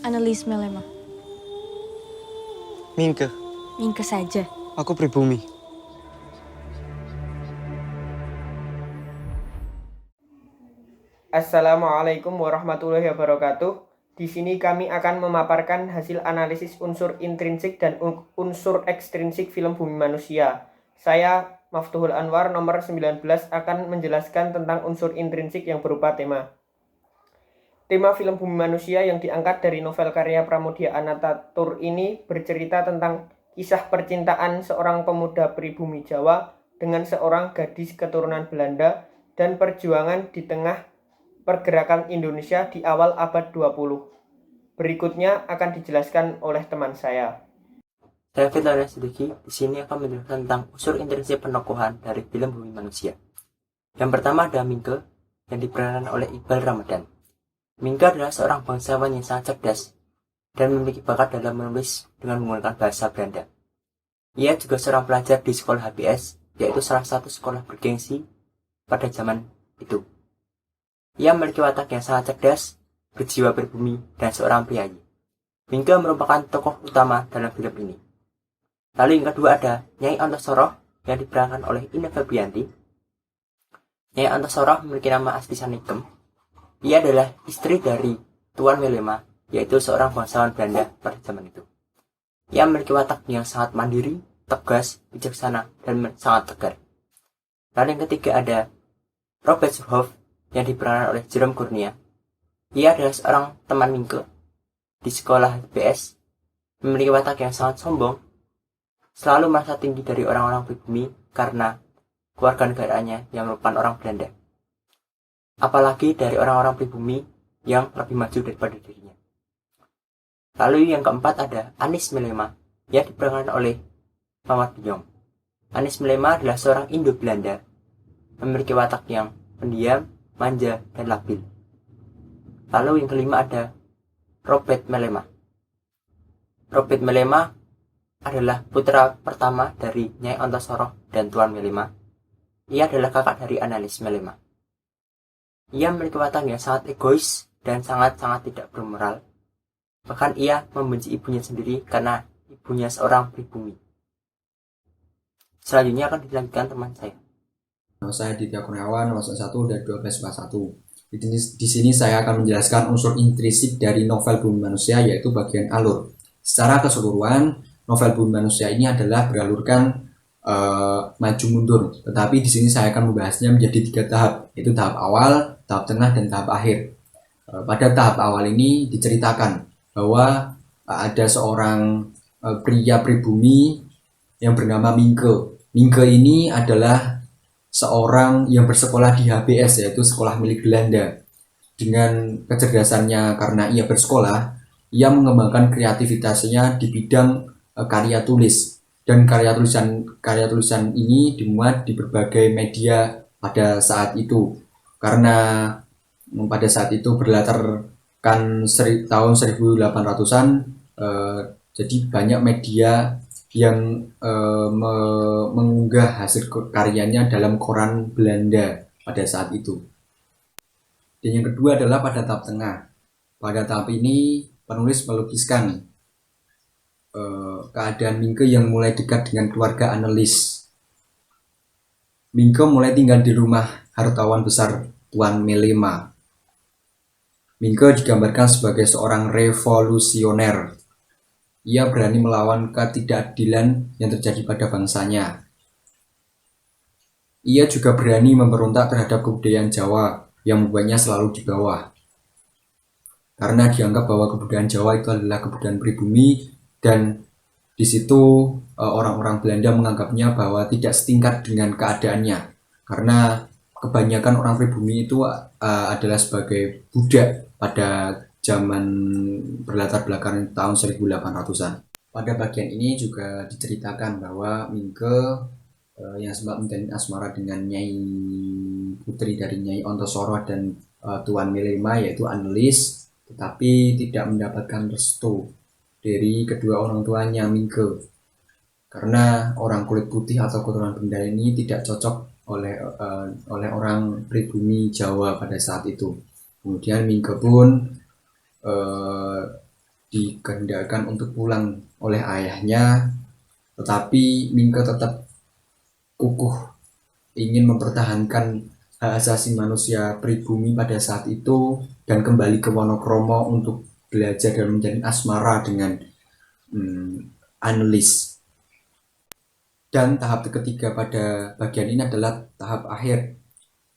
Annelies Melema. Mingke. Mingke saja. Aku pribumi. Assalamualaikum warahmatullahi wabarakatuh. Di sini kami akan memaparkan hasil analisis unsur intrinsik dan unsur ekstrinsik film Bumi Manusia. Saya, Maftuhul Anwar, nomor 19, akan menjelaskan tentang unsur intrinsik yang berupa tema. Tema film Bumi Manusia yang diangkat dari novel karya Pramudia Anantatur ini bercerita tentang kisah percintaan seorang pemuda pribumi Jawa dengan seorang gadis keturunan Belanda dan perjuangan di tengah pergerakan Indonesia di awal abad 20. Berikutnya akan dijelaskan oleh teman saya. Saya Fitria Sidiki, di sini akan menjelaskan tentang unsur intrinsik penokohan dari film Bumi Manusia. Yang pertama ada Mingke, yang diperankan oleh Iqbal Ramadan. Mingke adalah seorang bangsawan yang sangat cerdas dan memiliki bakat dalam menulis dengan menggunakan bahasa Belanda. Ia juga seorang pelajar di sekolah HBS, yaitu salah satu sekolah bergengsi pada zaman itu. Ia memiliki watak yang sangat cerdas, berjiwa berbumi, dan seorang priayi. Mingke merupakan tokoh utama dalam film ini. Lalu yang kedua ada Nyai Antasoroh yang diperankan oleh Ine Febrianti. Nyai Antasoroh memiliki nama asli Sanikem. Ia adalah istri dari Tuan Melema, yaitu seorang bangsawan Belanda pada zaman itu. Ia memiliki watak yang sangat mandiri, tegas, bijaksana, dan sangat tegar. Lalu yang ketiga ada Robert Surhoff yang diperankan oleh Jerome Kurnia. Ia adalah seorang teman Mingke di sekolah HBS, memiliki watak yang sangat sombong, selalu merasa tinggi dari orang-orang pribumi karena keluarga negaraannya yang merupakan orang Belanda. Apalagi dari orang-orang pribumi yang lebih maju daripada dirinya. Lalu yang keempat ada Anis Melema yang diperankan oleh Mamat Biyong. Anis Melema adalah seorang Indo-Belanda, memiliki watak yang pendiam, manja, dan labil. Lalu yang kelima ada Robert Melema. Robert Melema adalah putra pertama dari Nyai Antasoroh dan Tuan Melema. Ia adalah kakak dari Annelies Melema. Ia memiliki watak yang sangat egois dan sangat-sangat tidak bermoral. Bahkan ia membenci ibunya sendiri karena ibunya seorang pribumi. Selanjutnya akan dilanjutkan teman saya. Nama saya Ditya Kurniawan, nomor 1 dan 1241. Di sini saya akan menjelaskan unsur intrinsik dari novel Bumi Manusia, yaitu bagian alur. Secara keseluruhan, novel Bumi Manusia ini adalah beralurkan maju mundur. Tetapi di sini saya akan membahasnya menjadi 3 tahap, yaitu tahap awal, tahap tengah, dan tahap akhir. Pada tahap awal ini diceritakan bahwa ada seorang pria pribumi yang bernama Mingke. Mingke ini adalah seorang yang bersekolah di HBS, yaitu sekolah milik Belanda. Dengan kecerdasannya karena ia bersekolah, ia mengembangkan kreativitasnya di bidang karya tulis. Dan karya tulisan ini dimuat di berbagai media pada saat itu. Karena pada saat itu berlatarkan tahun 1800-an, jadi banyak media yang mengunggah hasil karyanya dalam koran Belanda pada saat itu. Dan yang kedua adalah pada tahap tengah. Pada tahap ini penulis melukiskan keadaan Mingke yang mulai dekat dengan keluarga Annelies. Mingke mulai tinggal di rumah hartawan besar Tuan Melema. Mingke digambarkan sebagai seorang revolusioner. Ia berani melawan ketidakadilan yang terjadi pada bangsanya. Ia juga berani memberontak terhadap kebudayaan Jawa yang membuatnya selalu di bawah. Karena dianggap bahwa kebudayaan Jawa itu adalah kebudayaan pribumi, dan di situ orang-orang Belanda menganggapnya bahwa tidak setingkat dengan keadaannya. Karena kebanyakan orang pribumi itu adalah sebagai budak pada zaman berlatar belakang tahun 1800-an. Pada bagian ini juga diceritakan bahwa Mingke yang sempat menjalin asmara dengan Nyai putri dari Nyai Antasoroh dan Tuan Melema, yaitu Annelies, tetapi tidak mendapatkan restu dari kedua orang tuanya Mingke. karena orang kulit putih atau keturunan benda ini tidak cocok oleh orang pribumi Jawa pada saat itu. Kemudian Mingke pun dikehendakkan untuk pulang oleh ayahnya, tetapi Mingke tetap kukuh ingin mempertahankan hak asasi manusia pribumi pada saat itu dan kembali ke Wonokromo untuk belajar dan menjalin asmara dengan Annelies. Dan tahap ketiga pada bagian ini adalah tahap akhir.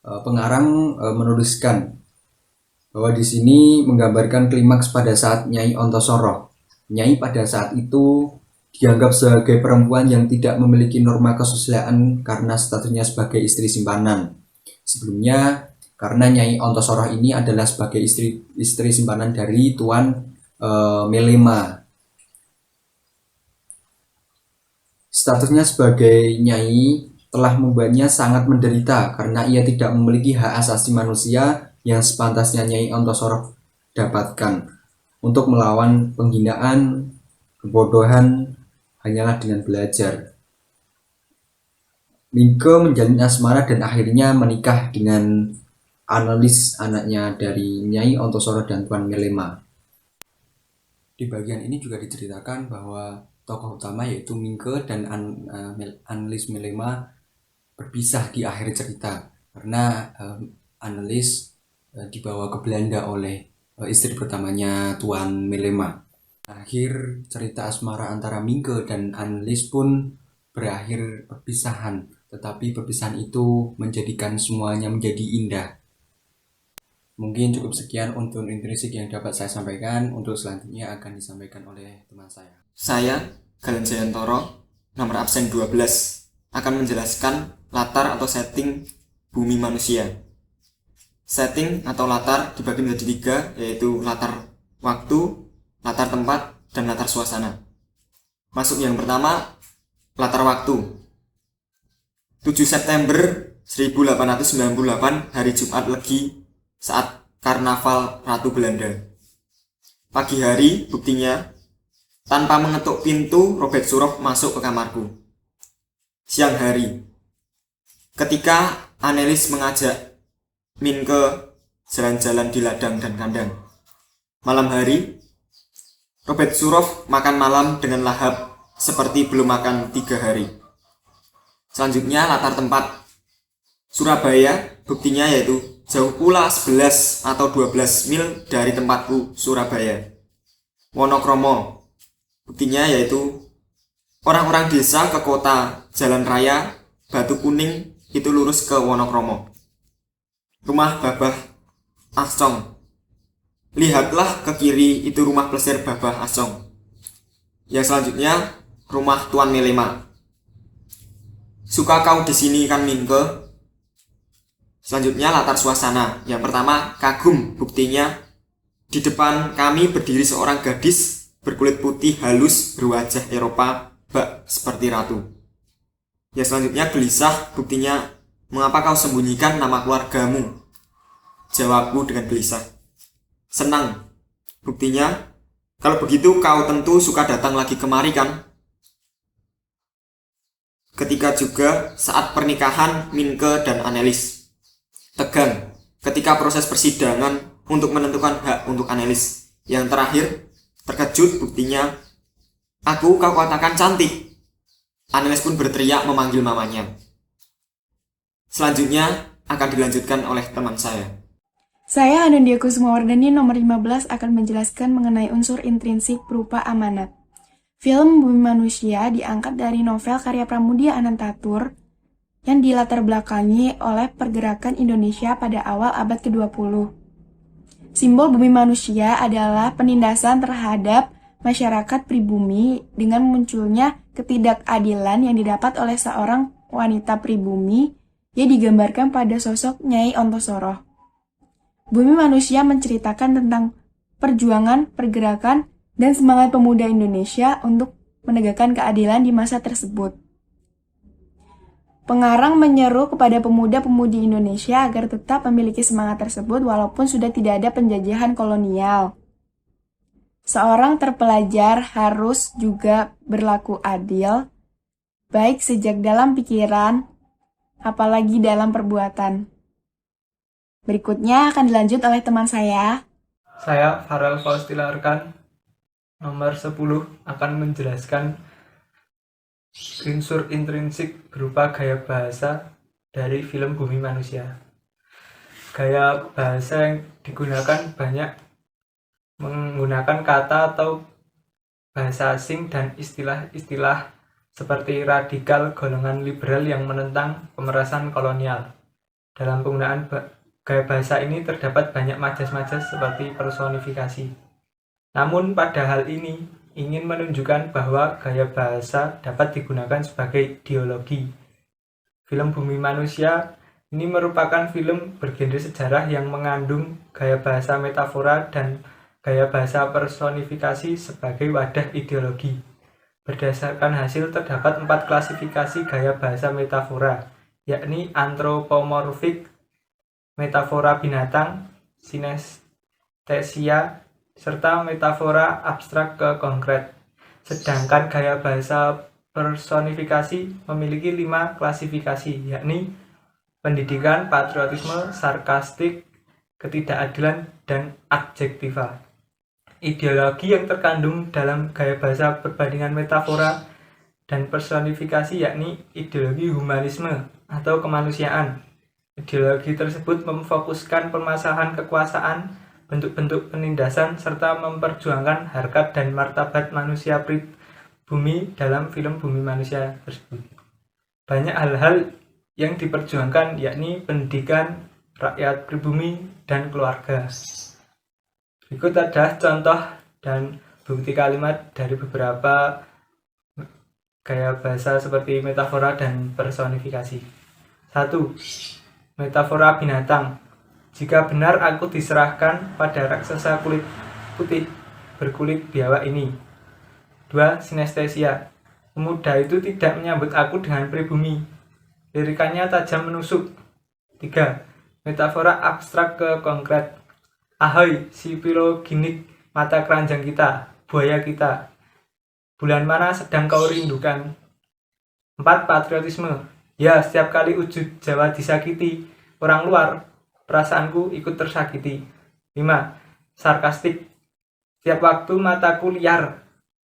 Pengarang menuliskan bahwa di sini menggambarkan klimaks pada saat Nyai Ontosoro. Nyai pada saat itu dianggap sebagai perempuan yang tidak memiliki norma kesusilaan karena statusnya sebagai istri simpanan. Sebelumnya, karena Nyai Ontosoro ini adalah sebagai istri simpanan dari Tuan Melema. Statusnya sebagai Nyai telah membuatnya sangat menderita karena ia tidak memiliki hak asasi manusia yang sepantasnya Nyai Ontosoro dapatkan. Untuk melawan penghinaan, kebodohan, hanyalah dengan belajar. Mingke menjalin asmara dan akhirnya menikah dengan Annelies, anaknya dari Nyai Ontosoro dan Tuan Melema. Di bagian ini juga diceritakan bahwa tokoh utama yaitu Mingke dan Annelies Melema berpisah di akhir cerita karena Annelies dibawa ke Belanda oleh istri pertamanya Tuan Melema. Akhir cerita asmara antara Mingke dan Annelies pun berakhir perpisahan, tetapi perpisahan itu menjadikan semuanya menjadi indah. Mungkin cukup sekian untuk intrinsik yang dapat saya sampaikan. Untuk selanjutnya akan disampaikan oleh teman saya. Saya, Galen Jayantoro, nomor absen 12, akan menjelaskan latar atau setting bumi manusia. Setting atau latar dibagi menjadi 3, yaitu latar waktu, latar tempat, dan latar suasana. Masuk yang pertama, latar waktu. 7 September 1898, hari Jumat Legi, saat Karnaval Ratu Belanda. Pagi hari, buktinya, tanpa mengetuk pintu, Robert Surov masuk ke kamarku. Siang hari, ketika Annelies mengajak Mingke jalan-jalan di ladang dan kandang. Malam hari, Robert Surov makan malam dengan lahap seperti belum makan 3 hari. Selanjutnya latar tempat. Surabaya, buktinya yaitu jauh pula 11 atau 12 mil dari tempatku, Surabaya. Wonokromo, buktinya yaitu orang-orang desa ke kota, jalan raya Batu Kuning itu lurus ke Wonokromo. Rumah Babah Asong. Lihatlah ke kiri, itu rumah plesir Babah Asong. Yang selanjutnya, rumah Tuan Melema. Suka kau di sini kan Mingke? Selanjutnya latar suasana. Yang pertama, kagum, buktinya di depan kami berdiri seorang gadis berkulit putih halus berwajah Eropa bak seperti ratu. Yang selanjutnya gelisah, buktinya mengapa kau sembunyikan nama keluargamu? Jawabku dengan gelisah. Senang, buktinya kalau begitu kau tentu suka datang lagi kemari kan? Ketika juga saat pernikahan Mingke dan Annelies. Tegang ketika proses persidangan untuk menentukan hak untuk Annelies. Yang terakhir, terkejut, buktinya aku kau katakan cantik. Annelies pun berteriak memanggil mamanya. Selanjutnya akan dilanjutkan oleh teman saya. Saya Anandia Kusumawardani nomor 15 akan menjelaskan mengenai unsur intrinsik berupa amanat. Film Bumi Manusia diangkat dari novel karya Pramudia Anantatur yang dilatar belakangi oleh pergerakan Indonesia pada awal abad ke-20. Simbol bumi manusia adalah penindasan terhadap masyarakat pribumi dengan munculnya ketidakadilan yang didapat oleh seorang wanita pribumi yang digambarkan pada sosok Nyai Ontosoro. Bumi Manusia menceritakan tentang perjuangan, pergerakan, dan semangat pemuda Indonesia untuk menegakkan keadilan di masa tersebut. Pengarang menyeru kepada pemuda-pemudi Indonesia agar tetap memiliki semangat tersebut walaupun sudah tidak ada penjajahan kolonial. Seorang terpelajar harus juga berlaku adil baik sejak dalam pikiran, apalagi dalam perbuatan. Berikutnya akan dilanjut oleh teman saya. Saya Farel Faustila Arkan, nomor 10 akan menjelaskan unsur intrinsik berupa gaya bahasa dari film Bumi Manusia. Gaya bahasa yang digunakan banyak menggunakan kata atau bahasa asing dan istilah-istilah seperti radikal, golongan liberal yang menentang pemerasan kolonial. Dalam penggunaan gaya bahasa ini terdapat banyak majas-majas seperti personifikasi. Namun pada hal ini ingin menunjukkan bahwa gaya bahasa dapat digunakan sebagai ideologi. Film Bumi Manusia ini merupakan film bergenre sejarah yang mengandung gaya bahasa metafora dan gaya bahasa personifikasi sebagai wadah ideologi. Berdasarkan hasil terdapat 4 klasifikasi gaya bahasa metafora, yakni antropomorfik, metafora binatang, sinestesia, serta metafora abstrak ke konkret. Sedangkan gaya bahasa personifikasi memiliki 5 klasifikasi, yakni pendidikan, patriotisme, sarkastik, ketidakadilan, dan adjektiva. Ideologi yang terkandung dalam gaya bahasa perbandingan metafora dan personifikasi yakni ideologi humanisme atau kemanusiaan. Ideologi tersebut memfokuskan permasalahan kekuasaan, bentuk-bentuk penindasan, serta memperjuangkan harkat dan martabat manusia pribumi dalam film Bumi Manusia tersebut. Banyak hal-hal yang diperjuangkan yakni pendidikan, rakyat pribumi, dan keluarga. Berikut adalah contoh dan bukti kalimat dari beberapa gaya bahasa seperti metafora dan personifikasi. 1. Metafora binatang. Jika benar aku diserahkan pada raksasa kulit putih berkulit biawak ini. 2. Sinestesia. Pemuda itu tidak menyambut aku dengan pribumi. Lirikannya tajam menusuk. 3. Metafora abstrak ke konkret. Ahoi, si piloginik mata keranjang kita, buaya kita. Bulan mana sedang kau rindukan? 4. Patriotisme. Ya, setiap kali wujud Jawa disakiti orang luar, perasaanku ikut tersakiti. 5. Sarkastik. Setiap waktu mataku liar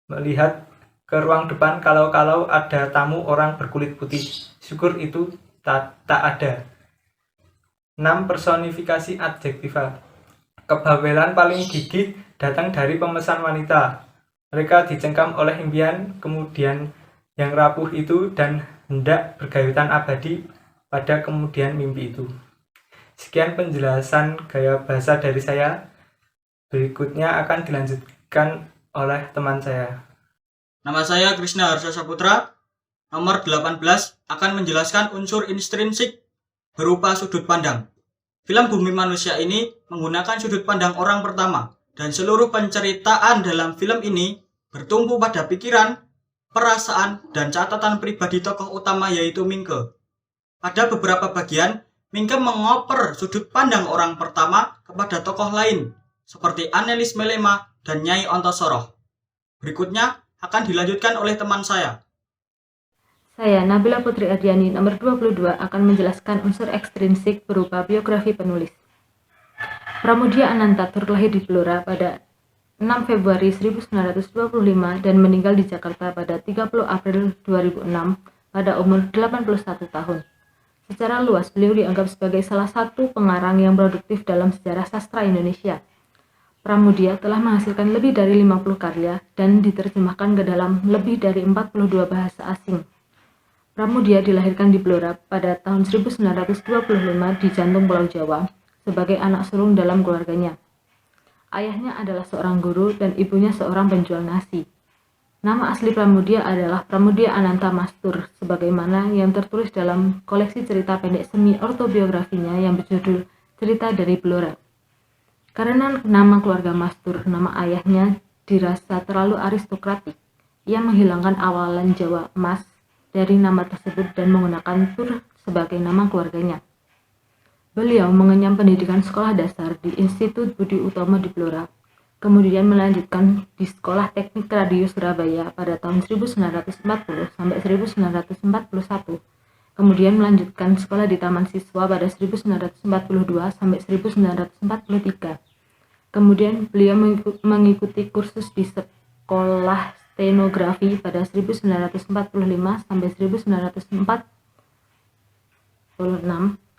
melihat ke ruang depan kalau ada tamu orang berkulit putih. Syukur itu tak ada. 6. Personifikasi adjektiva. Kebawelan paling gigih datang dari pemesan wanita. Mereka dicengkam oleh impian, kemudian yang rapuh itu dan hendak bergayutan abadi pada kemudian mimpi itu. Sekian penjelasan gaya bahasa dari saya. Berikutnya akan dilanjutkan oleh teman saya. Nama saya Krishna Harsha Saputra, nomor 18 akan menjelaskan unsur intrinsik berupa sudut pandang. Film Bumi Manusia ini menggunakan sudut pandang orang pertama dan seluruh penceritaan dalam film ini bertumpu pada pikiran, perasaan, dan catatan pribadi tokoh utama yaitu Mingke. Pada beberapa bagian, Mingke mengoper sudut pandang orang pertama kepada tokoh lain seperti Annelies Melema dan Nyai Ontosoroh. Berikutnya akan dilanjutkan oleh teman saya. Saya, Nabila Putri Ardiani, nomor 22, akan menjelaskan unsur ekstrinsik berupa biografi penulis. Pramudia Anantatur lahir di Blora pada 6 Februari 1925 dan meninggal di Jakarta pada 30 April 2006 pada umur 81 tahun. Secara luas, beliau dianggap sebagai salah satu pengarang yang produktif dalam sejarah sastra Indonesia. Pramudia telah menghasilkan lebih dari 50 karya dan diterjemahkan ke dalam lebih dari 42 bahasa asing. Pramudia dilahirkan di Blora pada tahun 1925 di jantung Pulau Jawa sebagai anak sulung dalam keluarganya. Ayahnya adalah seorang guru dan ibunya seorang penjual nasi. Nama asli Pramudia adalah Pramudia Ananta Mastur, sebagaimana yang tertulis dalam koleksi cerita pendek semi autobiografinya yang berjudul Cerita dari Blora. Karena nama keluarga Mastur, nama ayahnya dirasa terlalu aristokratik. Ia menghilangkan awalan Jawa Mas dari nama tersebut dan menggunakan Tur sebagai nama keluarganya. Beliau mengenyam pendidikan sekolah dasar di Institut Budi Utomo di Blora. kemudian melanjutkan di Sekolah Teknik Radio Surabaya pada tahun 1940 sampai 1941. Kemudian melanjutkan sekolah di Taman Siswa pada 1942 sampai 1943. Kemudian beliau mengikuti kursus di Sekolah Stenografi pada 1945 sampai 1946.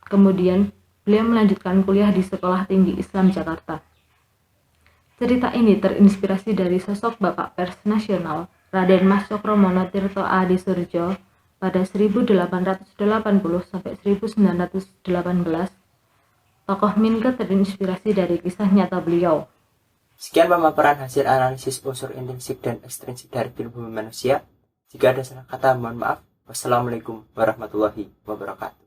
Kemudian beliau melanjutkan kuliah di Sekolah Tinggi Islam Jakarta. Cerita ini terinspirasi dari sosok Bapak Pers Nasional Raden Mas Cokromono Tirto Adi Surjo pada 1880 sampai 1918. Tokoh Minke terinspirasi dari kisah nyata beliau. Sekian pemaparan hasil analisis unsur intrinsik dan ekstrinsik dari film Bumi Manusia. Jika ada salah kata, mohon maaf. Wassalamualaikum warahmatullahi wabarakatuh.